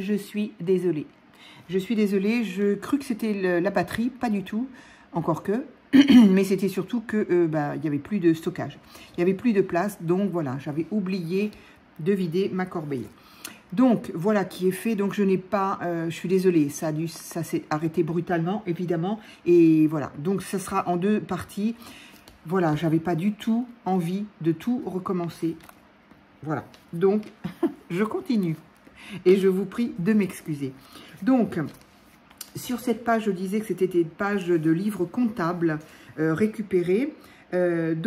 je suis désolée. Je suis désolée, je crus que c'était la batterie, pas du tout, encore que, mais c'était surtout que il n'y avait plus de stockage, il n'y avait plus de place, donc voilà, j'avais oublié de vider ma corbeille. Donc voilà qui est fait, donc je n'ai pas, je suis désolée, ça s'est arrêté brutalement évidemment, et voilà, donc ça sera en deux parties. Voilà, j'avais pas du tout envie de tout recommencer. Voilà, donc je continue et je vous prie de m'excuser. Donc, sur cette page, je disais que c'était une page de livres comptables récupérés. J'ai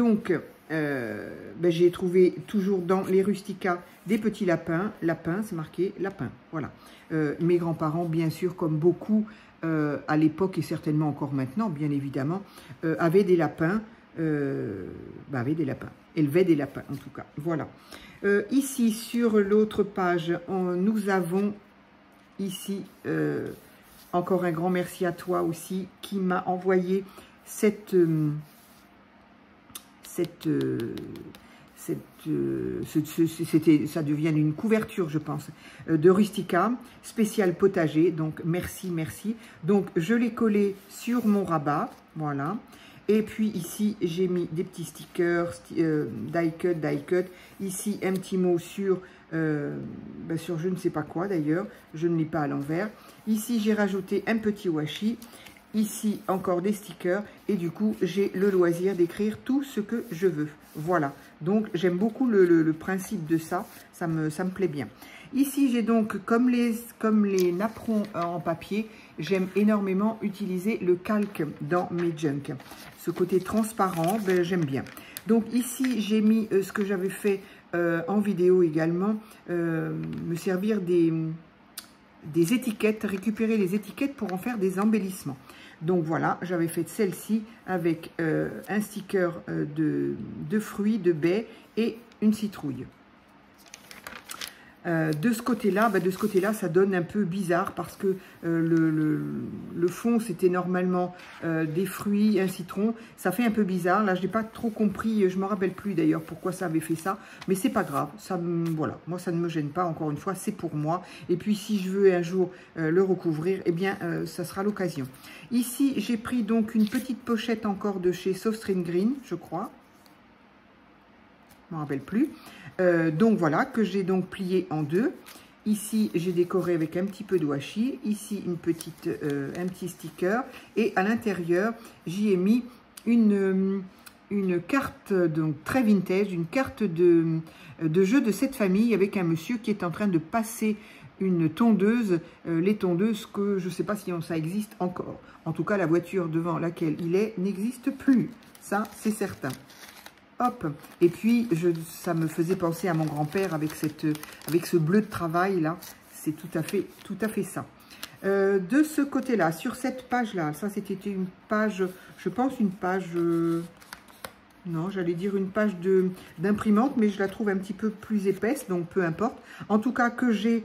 trouvé toujours dans les Rustica des petits lapins. Lapin, c'est marqué lapin. Voilà. Mes grands-parents, bien sûr, comme beaucoup à l'époque et certainement encore maintenant, bien évidemment, avaient des lapins. Élevaient des lapins en tout cas. Voilà. Ici, sur l'autre page, nous avons ici, encore un grand merci à toi aussi, qui m'a envoyé ça devient une couverture, je pense, de Rustica, spécial potager, donc merci, merci. Donc, je l'ai collé sur mon rabat, voilà. Et puis ici, j'ai mis des petits stickers, die cut. Ici, un petit mot sur je ne sais pas quoi d'ailleurs, je ne lis pas à l'envers. Ici, j'ai rajouté un petit washi. Ici, encore des stickers. Et du coup, j'ai le loisir d'écrire tout ce que je veux. Voilà. Donc, j'aime beaucoup le principe de ça. Ça me plaît bien. Ici, j'ai donc, comme les napperons en papier, j'aime énormément utiliser le calque dans mes junk. Ce côté transparent, j'aime bien. Donc ici, j'ai mis ce que j'avais fait en vidéo également, me servir des étiquettes, récupérer les étiquettes pour en faire des embellissements. Donc voilà, j'avais fait celle-ci avec un sticker de fruits, de baies et une citrouille. De ce côté-là, ça donne un peu bizarre parce que le fond, c'était normalement des fruits, un citron. Ça fait un peu bizarre. Là, je n'ai pas trop compris. Je ne me rappelle plus d'ailleurs pourquoi ça avait fait ça. Mais c'est pas grave. Voilà. Moi, ça ne me gêne pas. Encore une fois, c'est pour moi. Et puis, si je veux un jour le recouvrir, eh bien, ça sera l'occasion. Ici, j'ai pris donc une petite pochette encore de chez Softstring Green, je crois. Je ne me rappelle plus. Donc voilà, que j'ai donc plié en deux. Ici, j'ai décoré avec un petit peu de washi. Ici, un petit sticker. Et à l'intérieur, j'y ai mis une carte donc très vintage, une carte de jeu de cette famille avec un monsieur qui est en train de passer une tondeuse. Les tondeuses que je ne sais pas si ça existe encore. En tout cas, la voiture devant laquelle il est n'existe plus. Ça, c'est certain. Hop. Et puis, ça me faisait penser à mon grand-père avec ce bleu de travail là. C'est tout à fait ça. De ce côté-là, sur cette page-là, ça c'était une page, je pense une page, non, j'allais dire une page d'imprimante, mais je la trouve un petit peu plus épaisse, donc peu importe. En tout cas, que j'ai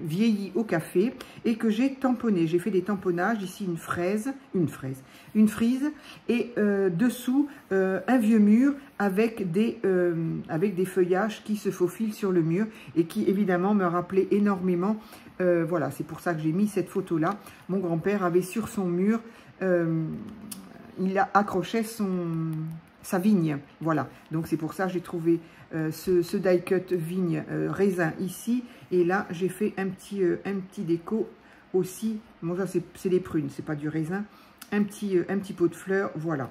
vieilli au café et que j'ai tamponné. J'ai fait des tamponnages, ici une frise, et dessous un vieux mur avec des feuillages qui se faufilent sur le mur et qui évidemment me rappelaient énormément. Voilà, c'est pour ça que j'ai mis cette photo-là. Mon grand-père avait sur son mur, il a accroché sa vigne. Voilà, donc c'est pour ça que j'ai trouvé ce die cut vigne raisin ici. Et là, j'ai fait un petit déco aussi. Bon, ça, c'est des prunes, c'est pas du raisin. Un petit pot de fleurs, voilà.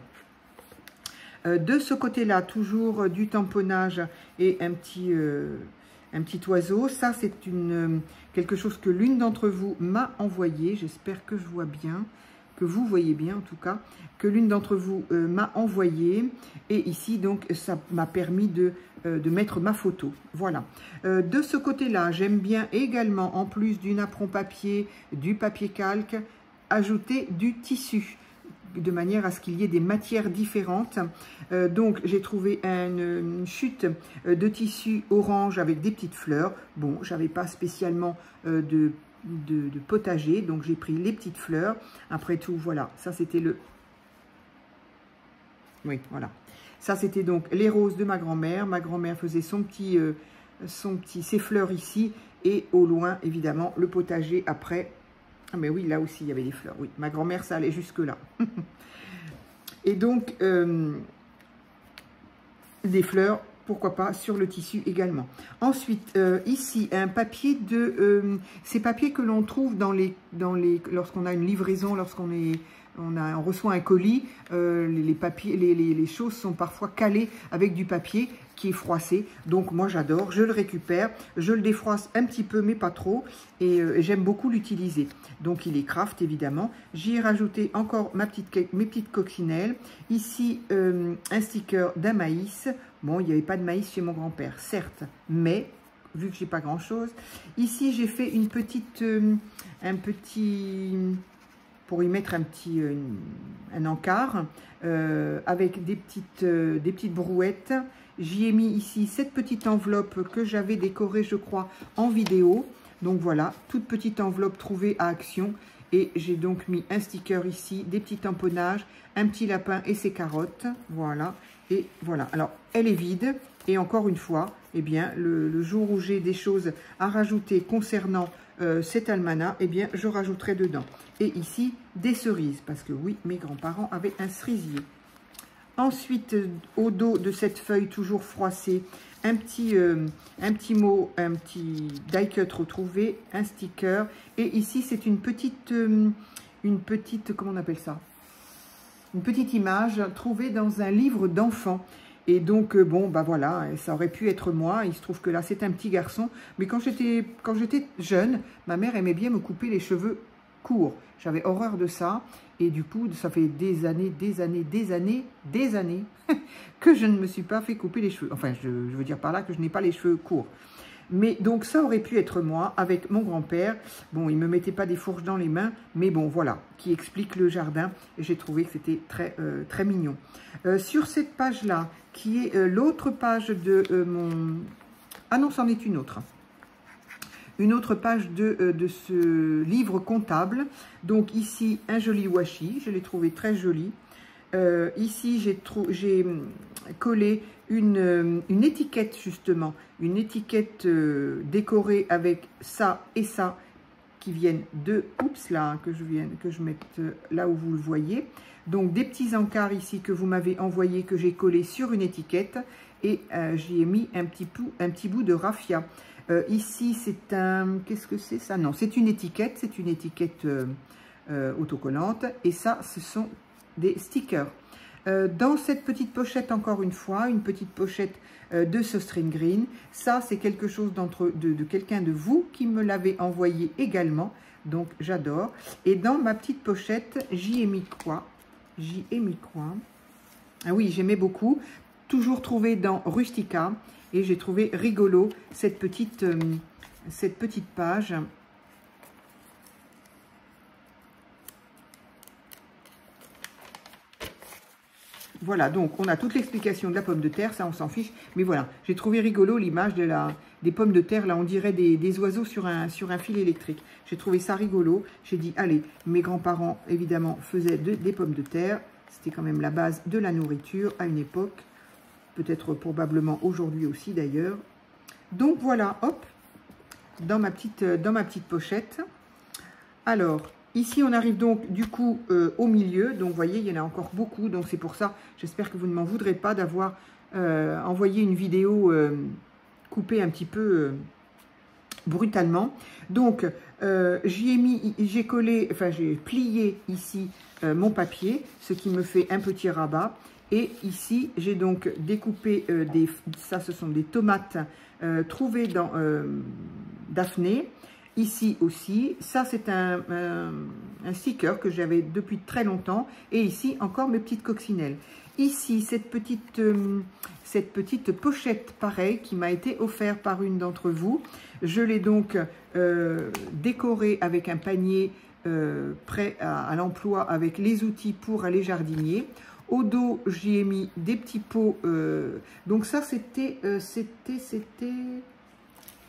De ce côté-là, toujours du tamponnage et un petit oiseau. Ça, c'est quelque chose que l'une d'entre vous m'a envoyé. J'espère que je vois bien, que vous voyez bien en tout cas, que l'une d'entre vous m'a envoyé. Et ici, donc, ça m'a permis de mettre ma photo. Voilà. De ce côté-là, j'aime bien également, en plus du napperon papier, du papier calque, ajouter du tissu, de manière à ce qu'il y ait des matières différentes. Donc, j'ai trouvé une chute de tissu orange avec des petites fleurs. Bon, j'avais pas spécialement de potager, donc j'ai pris les petites fleurs. Après tout, voilà, ça c'était oui, voilà. Ça, c'était donc les roses de ma grand-mère. Ma grand-mère faisait son petit ses fleurs ici. Et au loin, évidemment, le potager après. Ah mais oui, là aussi, il y avait des fleurs. Oui, ma grand-mère, ça allait jusque-là. Et donc, des fleurs, pourquoi pas, sur le tissu également. Ensuite, ici, un papier de... ces papiers que l'on trouve lorsqu'on a une livraison, on reçoit un colis, les choses sont parfois calées avec du papier qui est froissé. Donc moi j'adore, je le récupère, je le défroisse un petit peu mais pas trop, et j'aime beaucoup l'utiliser. Donc il est craft évidemment. J'y ai rajouté encore mes petites coccinelles. Ici un sticker d'un maïs. Bon, il n'y avait pas de maïs chez mon grand-père, certes, mais vu que j'ai pas grand chose. Ici j'ai fait une petite, pour y mettre un encart avec des petites brouettes. J'y ai mis ici cette petite enveloppe que j'avais décorée, je crois, en vidéo. Donc voilà, toute petite enveloppe trouvée à Action. Et j'ai donc mis un sticker ici, des petits tamponnages, un petit lapin et ses carottes. Voilà, et voilà. Alors, elle est vide. Et encore une fois, eh bien, le jour où j'ai des choses à rajouter concernant cet almanach, eh bien, je rajouterai dedans. Et ici, des cerises, parce que oui, mes grands-parents avaient un cerisier. Ensuite, au dos de cette feuille toujours froissée, un petit mot, un petit die cut retrouvé, un sticker. Et ici, c'est une petite, comment on appelle ça? Une petite image trouvée dans un livre d'enfants. Et donc, bon, bah voilà, ça aurait pu être moi. Il se trouve que là, c'est un petit garçon. Mais quand j'étais jeune, ma mère aimait bien me couper les cheveux courts. J'avais horreur de ça. Et du coup, ça fait des années que je ne me suis pas fait couper les cheveux. Enfin, je veux dire par là que je n'ai pas les cheveux courts. Mais donc, ça aurait pu être moi avec mon grand-père. Bon, il ne me mettait pas des fourches dans les mains, mais bon, voilà, qui explique le jardin. Et j'ai trouvé que c'était très, très mignon. Sur cette page-là, qui est l'autre page de mon... Ah non, c'en est une autre. Une autre page de ce livre comptable. Donc ici, un joli washi. Je l'ai trouvé très joli. Ici, j'ai collé une étiquette, justement. Une étiquette décorée avec ça et ça qui viennent de... Oups, là, que je mette là où vous le voyez. Donc, des petits encarts ici que vous m'avez envoyés, que j'ai collés sur une étiquette. Et j'y ai mis un petit bout de raffia. Ici, c'est un... Qu'est-ce que c'est ça? Non, c'est une étiquette. C'est une étiquette autocollante. Et ça, ce sont des stickers. Dans cette petite pochette, encore une fois, une petite pochette de Søstrene Green. Ça, c'est quelque chose de quelqu'un de vous qui me l'avait envoyé également. Donc, j'adore. Et dans ma petite pochette, j'y ai mis quoi? J'y ai mis quoi? Ah oui, j'aimais beaucoup. Toujours trouvé dans Rustica. Et j'ai trouvé rigolo cette petite page. Voilà, donc on a toute l'explication de la pomme de terre, ça on s'en fiche. Mais voilà, j'ai trouvé rigolo l'image des pommes de terre. Là, on dirait des oiseaux sur un fil électrique. J'ai trouvé ça rigolo. J'ai dit, allez, mes grands-parents, évidemment, faisaient des pommes de terre. C'était quand même la base de la nourriture à une époque. Peut-être probablement aujourd'hui aussi d'ailleurs. Donc voilà, hop, dans ma petite pochette. Alors, ici on arrive donc du coup au milieu. Donc vous voyez, il y en a encore beaucoup. Donc c'est pour ça, j'espère que vous ne m'en voudrez pas d'avoir envoyé une vidéo coupée un petit peu brutalement. Donc j'ai collé, enfin j'ai plié ici mon papier, ce qui me fait un petit rabat. Et ici, j'ai donc découpé ça, ce sont des tomates trouvées dans Daphné. Ici aussi, ça c'est un sticker que j'avais depuis très longtemps. Et ici, encore mes petites coccinelles. Ici, cette petite pochette pareille qui m'a été offerte par une d'entre vous. Je l'ai donc décorée avec un panier prêt à l'emploi avec les outils pour aller jardinier. Au dos, j'y ai mis des petits pots. Donc ça, c'était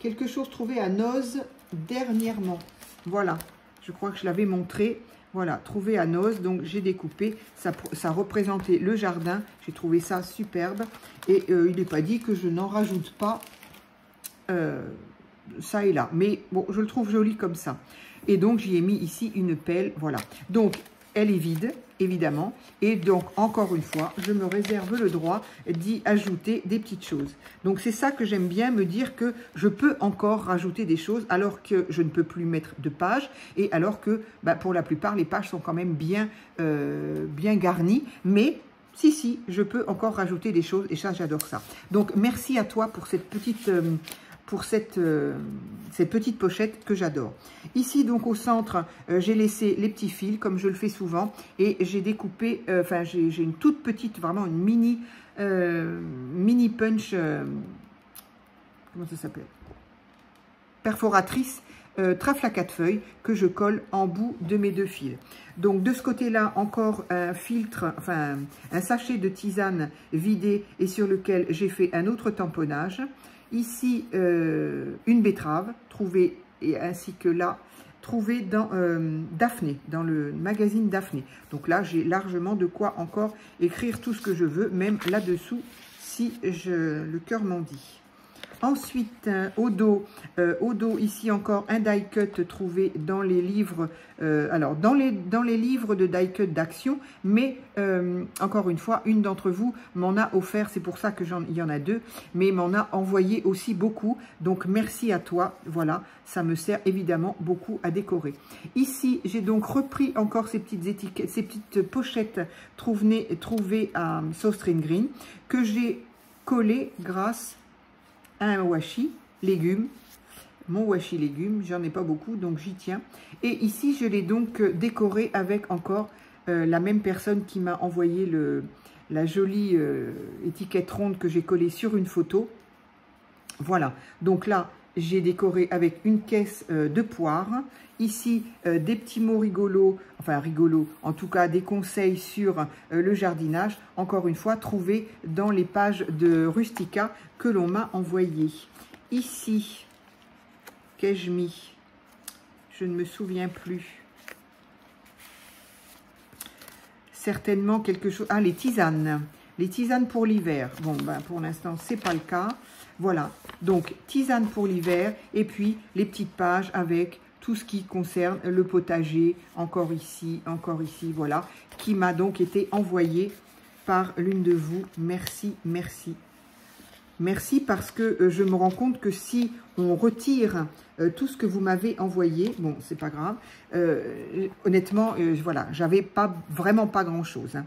quelque chose trouvé à Noz dernièrement. Voilà, je crois que je l'avais montré. Voilà, trouvé à Noz. Donc j'ai découpé. Ça représentait le jardin. J'ai trouvé ça superbe. Et il n'est pas dit que je n'en rajoute pas ça et là. Mais bon, je le trouve joli comme ça. Et donc, j'y ai mis ici une pelle, voilà. Donc, elle est vide, évidemment. Et donc, encore une fois, je me réserve le droit d'y ajouter des petites choses. Donc, c'est ça que j'aime bien, me dire que je peux encore rajouter des choses alors que je ne peux plus mettre de pages et alors que, bah, pour la plupart, les pages sont quand même bien garnies. Mais, si, je peux encore rajouter des choses et ça, j'adore ça. Donc, merci à toi pour cette petite... cette petite pochette que j'adore. Ici, donc, au centre, j'ai laissé les petits fils, comme je le fais souvent, et j'ai découpé, j'ai une toute petite, vraiment une mini punch, comment ça s'appelle? Perforatrice, trèfle à 4 feuilles, que je colle en bout de mes 2 fils. Donc, de ce côté-là, encore un filtre, enfin, un sachet de tisane vidé et sur lequel j'ai fait un autre tamponnage. Ici, une betterave, trouvée, et ainsi que là, trouvée dans Daphné, dans le magazine Daphné. Donc là, j'ai largement de quoi encore écrire tout ce que je veux, même là-dessous, si le cœur m'en dit. Ensuite, au dos, ici encore un die cut trouvé dans les livres, alors dans les livres de die cut d'action, mais encore une fois, une d'entre vous m'en a offert, c'est pour ça que il y en a 2, mais m'en a envoyé aussi beaucoup, donc merci à toi, voilà, ça me sert évidemment beaucoup à décorer. Ici, j'ai donc repris encore ces petites étiquettes, ces petites pochettes trouvées à Sostring Green, que j'ai collées grâce un washi légumes, mon washi légumes, j'en ai pas beaucoup donc j'y tiens. Et ici je l'ai donc décoré avec encore la même personne qui m'a envoyé la jolie étiquette ronde que j'ai collée sur une photo. Voilà, donc là j'ai décoré avec une caisse de poires. Ici, des petits mots rigolos, enfin rigolos, en tout cas des conseils sur le jardinage, encore une fois, trouvés dans les pages de Rustica que l'on m'a envoyées. Ici, qu'ai-je mis? Je ne me souviens plus. Certainement quelque chose... Ah, les tisanes. Les tisanes pour l'hiver. Bon, ben, pour l'instant, c'est pas le cas. Voilà, donc tisane pour l'hiver et puis les petites pages avec tout ce qui concerne le potager, encore ici, voilà, qui m'a donc été envoyé par l'une de vous. Merci, merci. Merci parce que je me rends compte que si on retire tout ce que vous m'avez envoyé, bon, c'est pas grave, honnêtement, voilà, j'avais vraiment pas grand-chose. Hein.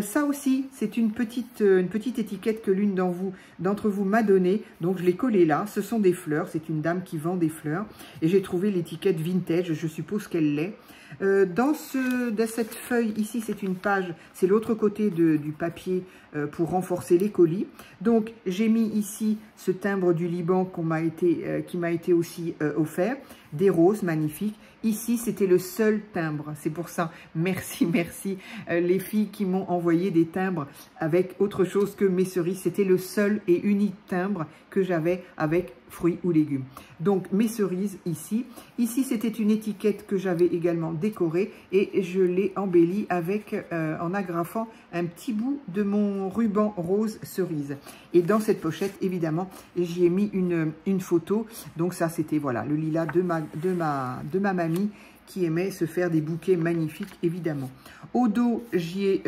Ça aussi, c'est une petite étiquette que l'une d'entre vous m'a donnée, donc je l'ai collée là. Ce sont des fleurs, c'est une dame qui vend des fleurs, et j'ai trouvé l'étiquette vintage, je suppose qu'elle l'est. Dans cette feuille ici, c'est une page, c'est l'autre côté du papier pour renforcer les colis. Donc j'ai mis ici ce timbre du Liban qui m'a été aussi offert, des roses magnifiques. Ici, c'était le seul timbre. C'est pour ça, merci, merci les filles qui m'ont envoyé des timbres avec autre chose que mes cerises. C'était le seul et unique timbre que j'avais avec fruits ou légumes. Donc, mes cerises ici. Ici, c'était une étiquette que j'avais également décorée et je l'ai embellie avec, en agrafant un petit bout de mon ruban rose cerise. Et dans cette pochette, évidemment, j'y ai mis une photo. Donc ça, c'était, voilà, le lilas de ma mamie qui aimait se faire des bouquets magnifiques, évidemment. Au dos, j'y ai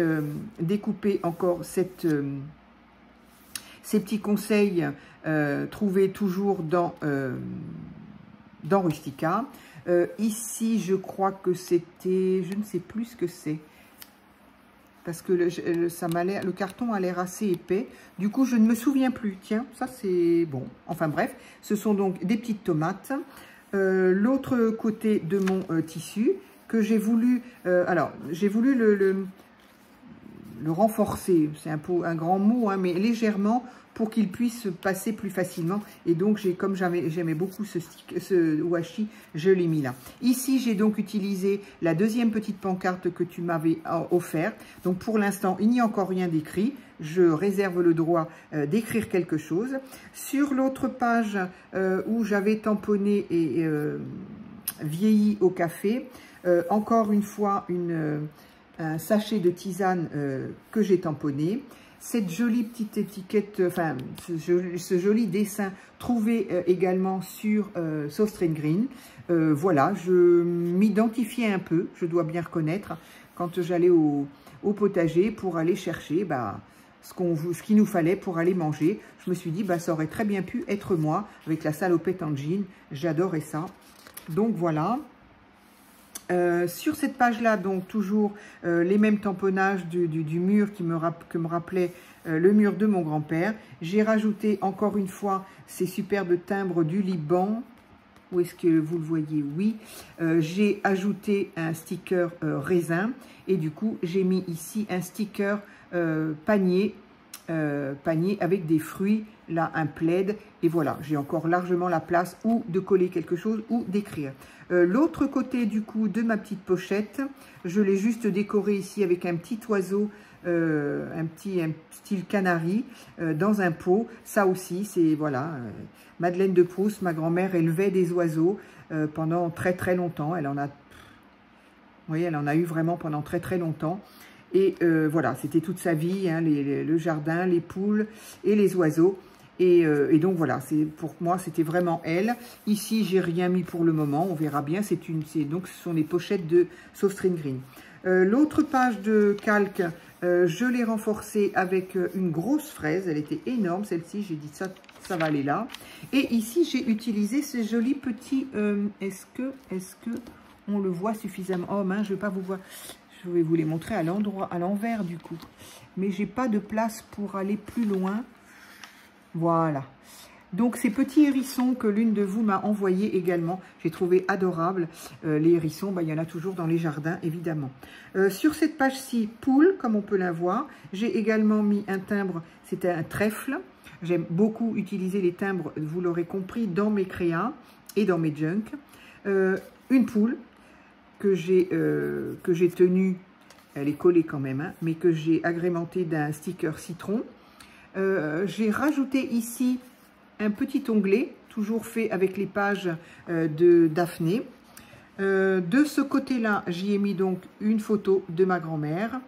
découpé encore ces petits conseils trouvés toujours dans Rustica. Ici, je crois que c'était, je ne sais plus ce que c'est, parce que le carton a l'air assez épais. Du coup, je ne me souviens plus. Tiens, ça c'est bon. Enfin bref, ce sont donc des petites tomates. L'autre côté de mon tissu que j'ai voulu, alors j'ai voulu le renforcer. C'est un grand mot, hein, mais légèrement, pour qu'il puisse passer plus facilement. Et donc, comme j'aimais beaucoup ce washi, je l'ai mis là. Ici, j'ai donc utilisé la deuxième petite pancarte que tu m'avais offerte. Donc, pour l'instant, il n'y a encore rien d'écrit. Je réserve le droit d'écrire quelque chose. Sur l'autre page où j'avais tamponné et vieilli au café, encore une fois, un sachet de tisane que j'ai tamponné. cette jolie petite étiquette, enfin, ce joli dessin trouvé également sur Soft Green. Voilà, je m'identifiais un peu, je dois bien reconnaître, quand j'allais au potager pour aller chercher ce qu'il nous fallait pour aller manger. Je me suis dit, ça aurait très bien pu être moi, avec la salopette en jean. J'adorais ça. Donc voilà. Sur cette page-là, donc toujours les mêmes tamponnages du mur que me rappelait le mur de mon grand-père. J'ai rajouté encore une fois ces superbes timbres du Liban. Où est-ce que vous le voyez? Oui. J'ai ajouté un sticker raisin et du coup, j'ai mis ici un sticker panier avec des fruits, là un plaid, et voilà, j'ai encore largement la place ou de coller quelque chose ou d'écrire. L'autre côté du coup de ma petite pochette, je l'ai juste décoré ici avec un petit oiseau, un style canari dans un pot. Ça aussi, c'est voilà, Madeleine de Proust, ma grand-mère élevait des oiseaux pendant très très longtemps. Elle en a, vous voyez, elle en a eu vraiment pendant très très longtemps. Et voilà, c'était toute sa vie, hein, le jardin, les poules et les oiseaux. Et donc voilà, pour moi, c'était vraiment elle. Ici, j'ai rien mis pour le moment, on verra bien. Donc, ce sont les pochettes de Soft Green. L'autre page de calque, je l'ai renforcée avec une grosse fraise. Elle était énorme, celle-ci. J'ai dit ça va aller là. Et ici, j'ai utilisé ce joli petit... Est-ce que on le voit suffisamment? Oh mince, je ne vais pas vous voir... Je vais vous les montrer à l'envers du coup. Mais j'ai pas de place pour aller plus loin. Voilà. Donc ces petits hérissons que l'une de vous m'a envoyé également, j'ai trouvé adorables. Les hérissons, il y en a toujours dans les jardins, évidemment. Sur cette page-ci, poule, comme on peut la voir, j'ai également mis un timbre, c'était un trèfle. J'aime beaucoup utiliser les timbres, vous l'aurez compris, dans mes créas et dans mes junk. Une poule que j'ai tenue, elle est collée quand même, hein, mais que j'ai agrémentée d'un sticker citron. J'ai rajouté ici un petit onglet, toujours fait avec les pages de Daphné. De ce côté-là, j'y ai mis donc une photo de ma grand-mère,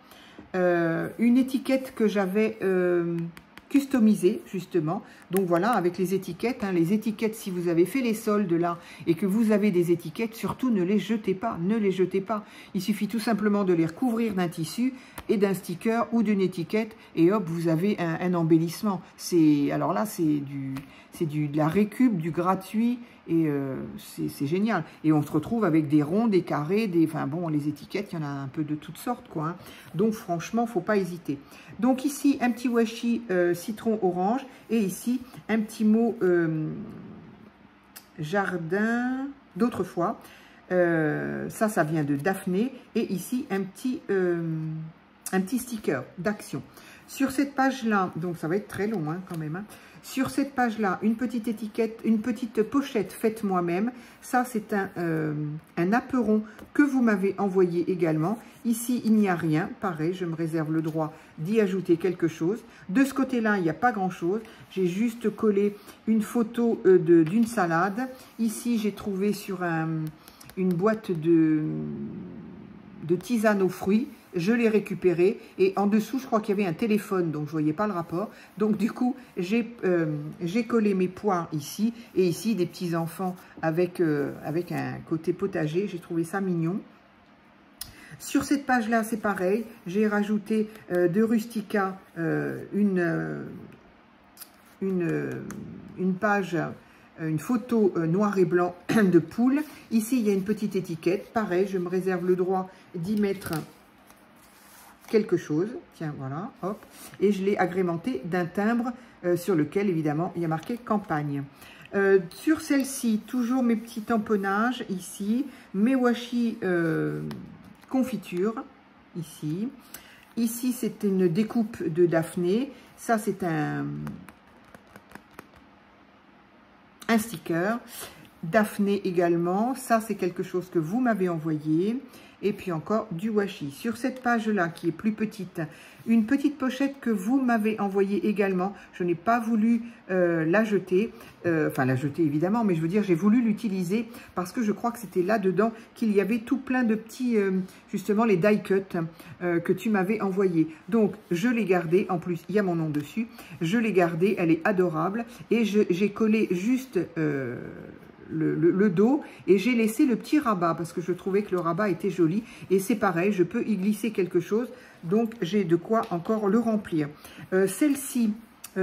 une étiquette que j'avais customisée justement. Donc voilà, avec les étiquettes, hein, si vous avez fait les soldes là et que vous avez des étiquettes, surtout ne les jetez pas, ne les jetez pas. Il suffit tout simplement de les recouvrir d'un tissu et d'un sticker ou d'une étiquette et hop, vous avez un embellissement. Alors là, c'est de la récup, du gratuit et c'est génial. Et on se retrouve avec des ronds, des carrés, enfin bon, les étiquettes, il y en a un peu de toutes sortes quoi. Hein. Donc franchement, faut pas hésiter. Donc ici, un petit washi citron orange et ici, un petit mot jardin d'autrefois. Ça vient de Daphné. Et ici, un petit sticker d'action. Sur cette page-là, donc ça va être très long hein, quand même. Hein. Sur cette page-là, une petite étiquette, une petite pochette faite moi-même. Ça, c'est un apéron que vous m'avez envoyé également. Ici, il n'y a rien. Pareil, je me réserve le droit d'y ajouter quelque chose. De ce côté-là, il n'y a pas grand-chose. J'ai juste collé une photo d'une salade. Ici, j'ai trouvé sur une boîte de tisane aux fruits. Je l'ai récupéré et en dessous, je crois qu'il y avait un téléphone, donc je ne voyais pas le rapport. Donc du coup, j'ai collé mes poires ici et ici des petits enfants avec un côté potager. J'ai trouvé ça mignon. Sur cette page-là, c'est pareil. J'ai rajouté de Rustica une page, une photo noir et blanc de poule. Ici, il y a une petite étiquette. Pareil, je me réserve le droit d'y mettre quelque chose, tiens voilà, hop, et je l'ai agrémenté d'un timbre sur lequel évidemment il y a marqué campagne. Sur celle-ci, toujours mes petits tamponnages ici, mes washi confiture ici. Ici c'est une découpe de Daphné, ça c'est un sticker. Daphné également, ça c'est quelque chose que vous m'avez envoyé. et puis encore du washi. Sur cette page-là, qui est plus petite, une petite pochette que vous m'avez envoyée également. Je n'ai pas voulu la jeter, enfin la jeter évidemment, mais je veux dire, j'ai voulu l'utiliser parce que je crois que c'était là-dedans qu'il y avait tout plein de petits, justement, les die cuts que tu m'avais envoyés. Donc, je l'ai gardée, en plus, il y a mon nom dessus, je l'ai gardée, elle est adorable, et j'ai collé juste... le dos et j'ai laissé le petit rabat parce que je trouvais que le rabat était joli et c'est pareil, je peux y glisser quelque chose, donc j'ai de quoi encore le remplir. Celle-ci,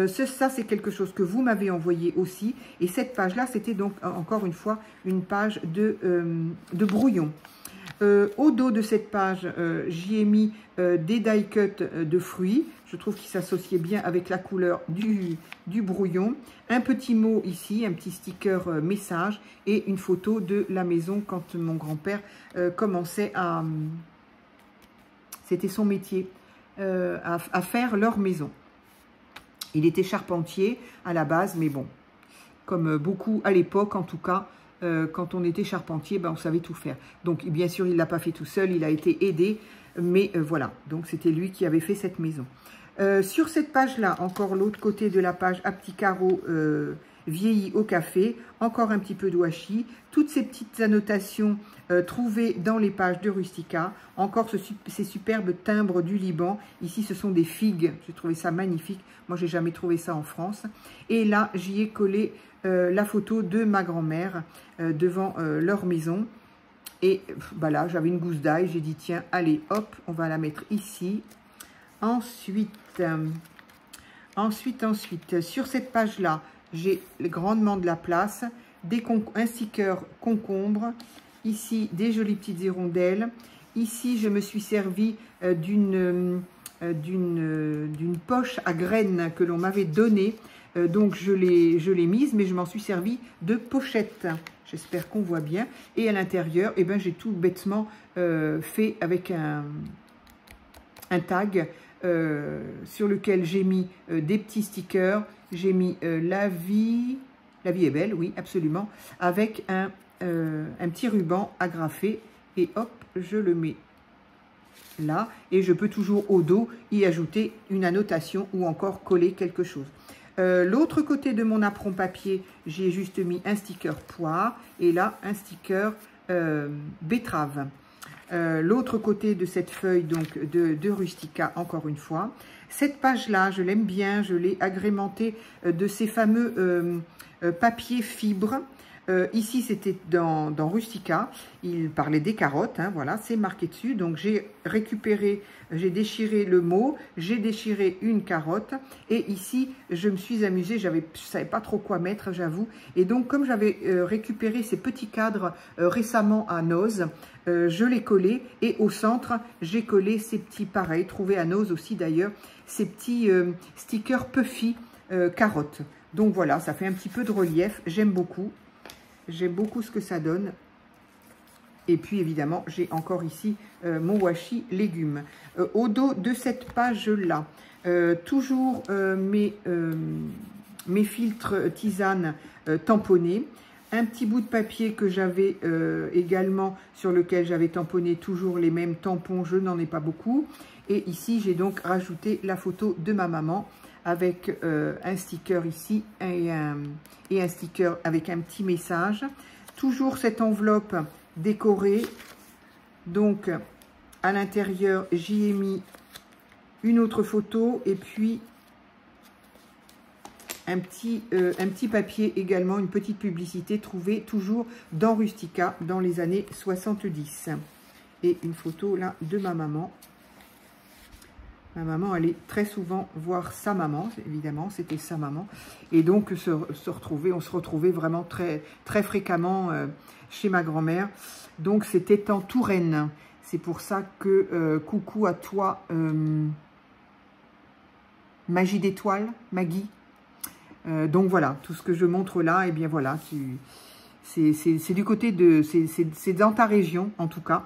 ça c'est quelque chose que vous m'avez envoyé aussi, et cette page là c'était donc encore une fois une page de brouillon. Au dos de cette page, j'y ai mis des die cuts de fruits. Je trouve qu'ils s'associaient bien avec la couleur du brouillon. Un petit mot ici, un petit sticker message et une photo de la maison quand mon grand-père commençait à... C'était son métier, à faire leur maison. Il était charpentier à la base, mais bon, comme beaucoup à l'époque en tout cas, quand on était charpentier, ben, on savait tout faire. Donc, bien sûr, il ne l'a pas fait tout seul, il a été aidé, mais voilà. Donc, c'était lui qui avait fait cette maison. Sur cette page-là, encore l'autre côté de la page à petits carreaux vieillis au café, encore un petit peu de washi, toutes ces petites annotations trouvées dans les pages de Rustica, encore ces superbes timbres du Liban. Ici, ce sont des figues, j'ai trouvé ça magnifique. Moi, j'ai jamais trouvé ça en France. Et là, j'y ai collé la photo de ma grand-mère devant leur maison. Et bah là, j'avais une gousse d'ail. J'ai dit, tiens, allez, hop, on va la mettre ici. Ensuite, sur cette page-là, j'ai grandement de la place. Un sticker concombre. Ici, des jolies petites hirondelles. Ici, je me suis servi d'une poche à graines que l'on m'avait donnée. Donc, je l'ai mise, mais je m'en suis servi de pochette. J'espère qu'on voit bien. Et à l'intérieur, eh ben, j'ai tout bêtement fait avec un tag sur lequel j'ai mis des petits stickers. J'ai mis la vie est belle, oui, absolument, avec un petit ruban agrafé. Et hop, je le mets là. Et je peux toujours au dos y ajouter une annotation ou encore coller quelque chose. L'autre côté de mon apron papier, j'ai juste mis un sticker poire et là un sticker betterave. L'autre côté de cette feuille donc de Rustica, encore une fois. Cette page-là, je l'aime bien, je l'ai agrémentée de ces fameux papiers fibres. Ici, c'était dans Rustica, il parlait des carottes, hein, voilà, c'est marqué dessus. Donc, j'ai récupéré, j'ai déchiré le mot, j'ai déchiré une carotte. Et ici, je me suis amusée, je ne savais pas trop quoi mettre, j'avoue. Et donc, comme j'avais récupéré ces petits cadres récemment à Noz, je les collais. Et au centre, j'ai collé ces petits, pareils, trouvés à Noz aussi d'ailleurs, ces petits stickers puffy carottes. Donc, voilà, ça fait un petit peu de relief, j'aime beaucoup. J'aime beaucoup ce que ça donne. Et puis, évidemment, j'ai encore ici mon washi légumes. Au dos de cette page-là, toujours mes filtres tisane tamponnés. Un petit bout de papier que j'avais également, sur lequel j'avais tamponné toujours les mêmes tampons. Je n'en ai pas beaucoup. Et ici, j'ai donc rajouté la photo de ma maman, avec un sticker ici et un sticker avec un petit message. Toujours cette enveloppe décorée. Donc, à l'intérieur, j'y ai mis une autre photo et puis un petit papier également, une petite publicité trouvée toujours dans Rustica dans les années 70. Et une photo là de ma maman. Ma maman allait très souvent voir sa maman, évidemment, c'était sa maman. Et donc, on se retrouvait vraiment très, très fréquemment chez ma grand-mère. Donc, c'était en Touraine. C'est pour ça que, coucou à toi, Magie d'étoile, Maggie. Donc, voilà, tout ce que je montre là, et bien voilà, c'est du côté de... C'est dans ta région, en tout cas.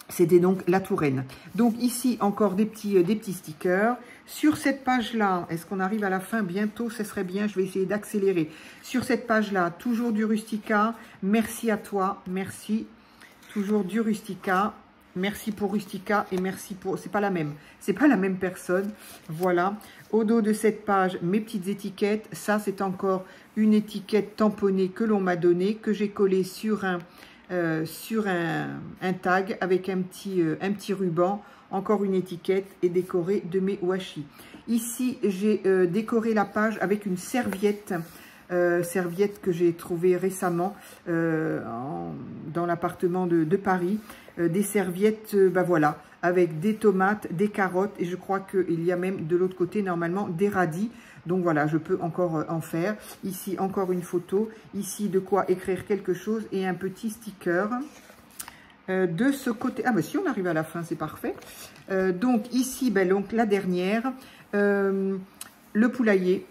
C'était donc la Touraine. Donc ici, encore des petits stickers. Sur cette page-là, est-ce qu'on arrive à la fin bientôt? Ce serait bien, je vais essayer d'accélérer. Sur cette page-là, toujours du Rustica. Merci à toi, merci. Toujours du Rustica. Merci pour Rustica et merci pour... C'est pas la même personne. Voilà. Au dos de cette page, mes petites étiquettes. Ça, c'est encore une étiquette tamponnée que l'on m'a donnée, que j'ai collée sur un tag avec un petit ruban. Encore une étiquette et décorée de mes washi. Ici, j'ai décoré la page avec une serviette. Serviette que j'ai trouvée récemment dans l'appartement de Paris. Des serviettes, voilà, avec des tomates, des carottes et je crois qu'il y a même de l'autre côté normalement des radis. Donc voilà, je peux encore en faire. Ici, encore une photo. Ici, de quoi écrire quelque chose et un petit sticker. De ce côté, ah ben si on arrive à la fin, c'est parfait. Donc ici, ben, donc, la dernière, le poulailler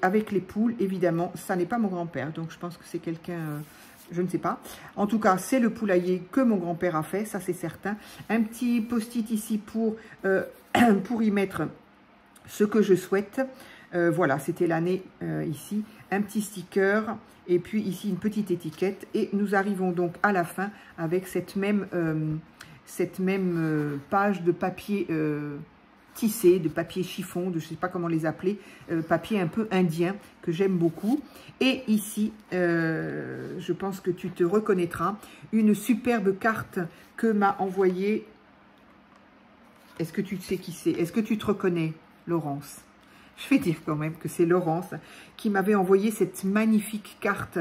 avec les poules, évidemment, ça n'est pas mon grand-père, donc je pense que c'est quelqu'un, je ne sais pas. En tout cas, c'est le poulailler que mon grand-père a fait, ça c'est certain. Un petit post-it ici pour y mettre ce que je souhaite. Voilà, c'était l'année ici. Un petit sticker et puis ici une petite étiquette. Et nous arrivons donc à la fin avec cette même page de papier tissé, de papier chiffon, je ne sais pas comment les appeler, papier un peu indien que j'aime beaucoup. Et ici, je pense que tu te reconnaîtras, une superbe carte que m'a envoyée. Est-ce que tu sais qui c'est? Est-ce que tu te reconnais, Laurence? Je vais dire quand même que c'est Laurence qui m'avait envoyé cette magnifique carte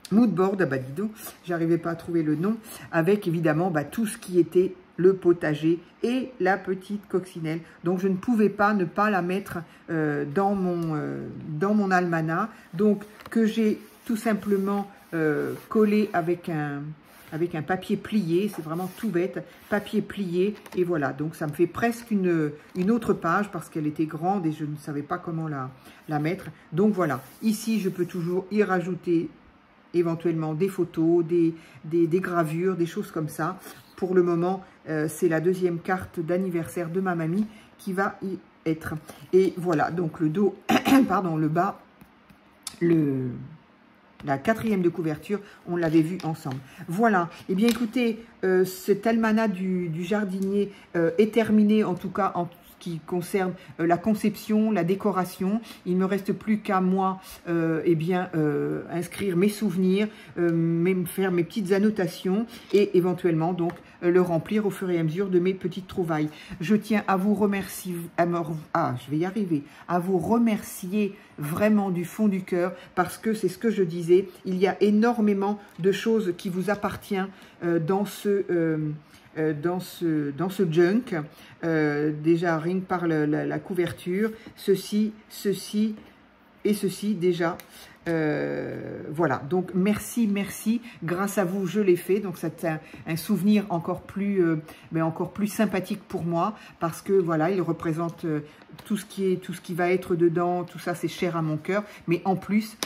moodboard, ah bah dis donc, j'arrivais pas à trouver le nom, avec évidemment tout ce qui était le potager et la petite coccinelle. Donc je ne pouvais pas ne pas la mettre dans mon almanach, donc que j'ai tout simplement collé avec un papier plié, c'est vraiment tout bête, papier plié, et voilà, donc ça me fait presque une autre page, parce qu'elle était grande et je ne savais pas comment la mettre. Donc voilà, ici je peux toujours y rajouter éventuellement des photos, des gravures, des choses comme ça. Pour le moment, c'est la deuxième carte d'anniversaire de ma mamie qui va y être. Et voilà, donc le dos, pardon, le bas, la quatrième de couverture, on l'avait vu ensemble. Voilà, et bien écoutez, cet almanach du jardinier est terminé, en tout cas en qui concerne la conception, la décoration. Il ne me reste plus qu'à moi inscrire mes souvenirs, faire mes petites annotations et éventuellement donc le remplir au fur et à mesure de mes petites trouvailles. Je tiens à vous remercier, à vous remercier vraiment du fond du cœur, parce que c'est ce que je disais, il y a énormément de choses qui vous appartiennent dans ce junk, déjà rien que par la couverture, ceci et ceci déjà. Voilà, donc merci, grâce à vous je l'ai fait, donc c'est un souvenir encore plus sympathique pour moi, parce que voilà, il représente tout ce qui va être dedans, tout ça c'est cher à mon cœur, mais en plus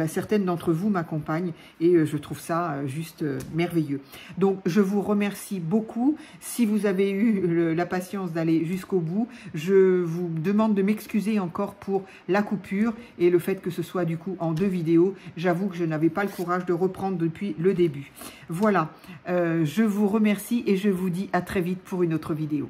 certaines d'entre vous m'accompagnent et je trouve ça juste merveilleux. Donc je vous remercie beaucoup. Si vous avez eu la patience d'aller jusqu'au bout, je vous demande de m'excuser encore pour la coupure et le fait que ce soit du coup en 2 vidéos. J'avoue que je n'avais pas le courage de reprendre depuis le début. Voilà, je vous remercie et je vous dis à très vite pour une autre vidéo.